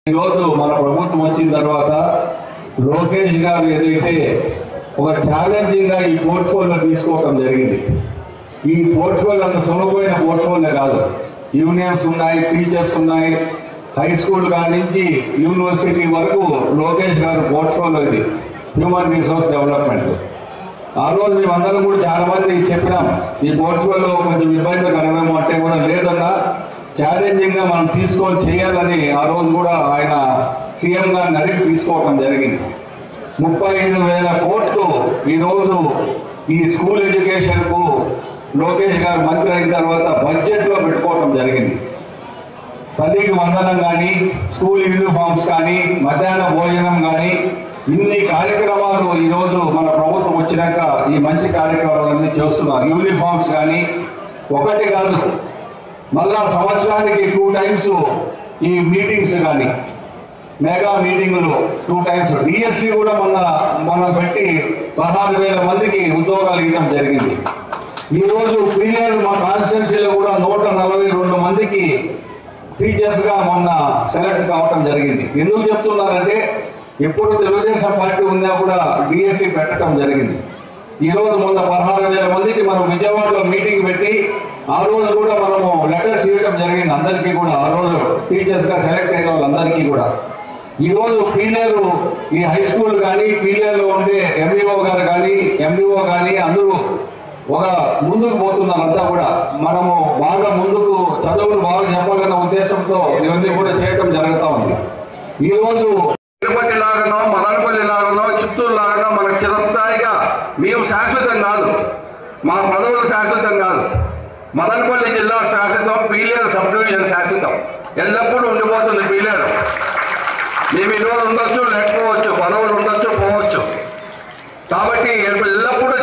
ఈరోజు మన ప్రభుత్వం వచ్చిన తర్వాత లోకేష్ గారు ఏదైతే ఒక ఛాలెంజింగ్గా ఈ పోర్ట్ఫోలియో తీసుకోవడం జరిగింది. ఈ పోర్ట్ఫోలియో అంత సులభమైన పోర్ట్ఫోలియో కాదు. యూనియన్స్ ఉన్నాయి, టీచర్స్ ఉన్నాయి, హై స్కూల్ కాడి నుంచి యూనివర్సిటీ వరకు లోకేష్ గారు పోర్ట్ఫోలియో ఇది హ్యూమన్ రిసోర్స్ డెవలప్మెంట్. ఆ రోజు మేమందరం కూడా చాలా మంది చెప్పినాం ఈ పోర్ట్ఫోలియో కొంచెం ఇబ్బందికరమేమో అంటే కూడా లేదన్నా ఛాలెంజింగ్గా మనం తీసుకొని చేయాలని ఆ రోజు కూడా ఆయన సీఎం గారిని అడిగి తీసుకోవడం జరిగింది. 35,000 కోట్లు ఈరోజు ఈ స్కూల్ ఎడ్యుకేషన్కు లోకేష్ గారు మంత్రి అయిన తర్వాత బడ్జెట్లో పెట్టుకోవడం జరిగింది. తల్లికి వందనం కానీ, స్కూల్ యూనిఫామ్స్ కానీ, మధ్యాహ్న భోజనం కానీ, ఇన్ని కార్యక్రమాలు ఈరోజు మన ప్రభుత్వం వచ్చినాక ఈ మంచి కార్యక్రమాలన్నీ చేస్తున్నారు. యూనిఫామ్స్ కానీ ఒకటి కాదు, మళ్ళా సంవత్సరానికి 2 times ఈ మీటింగ్స్ కానీ మెగా మీటింగులు 2 times. డిఎస్సి కూడా మనం పెట్టి 16,000 మందికి ఉద్యోగాలు ఇవ్వడం జరిగింది. ఈరోజు ప్రీమియర్ మా కాన్స్టిట్యున్సీలో కూడా 142 మందికి టీచర్స్గా మొన్న సెలెక్ట్ కావటం జరిగింది. ఎందుకు చెప్తున్నారంటే ఎప్పుడు తెలుగుదేశం పార్టీ ఉన్నా కూడా డిఎస్సి పెట్టడం జరిగింది. ఈరోజు మొన్న 16,000 మందికి మనం విజయవాడలో మీటింగ్ పెట్టి ఆ రోజు కూడా మనము లెటర్స్ ఇవ్వడం జరిగింది అందరికీ కూడా. ఆ రోజు టీచర్స్గా సెలెక్ట్ అయిన వాళ్ళందరికీ కూడా ఈరోజు పీలేరు ఈ హై స్కూల్ కానీ పీలేరులో ఉండే ఎంఈఓ గారు కానీ ఎంఈఓ కానీ అందరూ ఒక ముందుకు పోతున్నారు. అంతా కూడా మనము బాగా ముందుకు చదువులు బాగా చెప్పాలన్న ఉద్దేశంతో ఇవన్నీ కూడా చేయడం జరుగుతూ ఉంది. ఈరోజు తిరుపతి లాగానో, మదనపల్లి లాగానో, చిత్తూరు లాగానో మనకు చిరస్థాయిగా మేము శాశ్వతం కాదు, మా పదవులు శాశ్వతం కాదు. మదనపల్లి జిల్లా శాశ్వతం, పీలేరు సబ్ డివిజన్ శాశ్వతం, ఎల్లప్పుడూ ఉండిపోతుంది పీలేరు. మేము ఈరోజు ఉండొచ్చు, లేకపోవచ్చు, పదవులు ఉండొచ్చు, పోవచ్చు. కాబట్టి ఎల్లప్పుడూ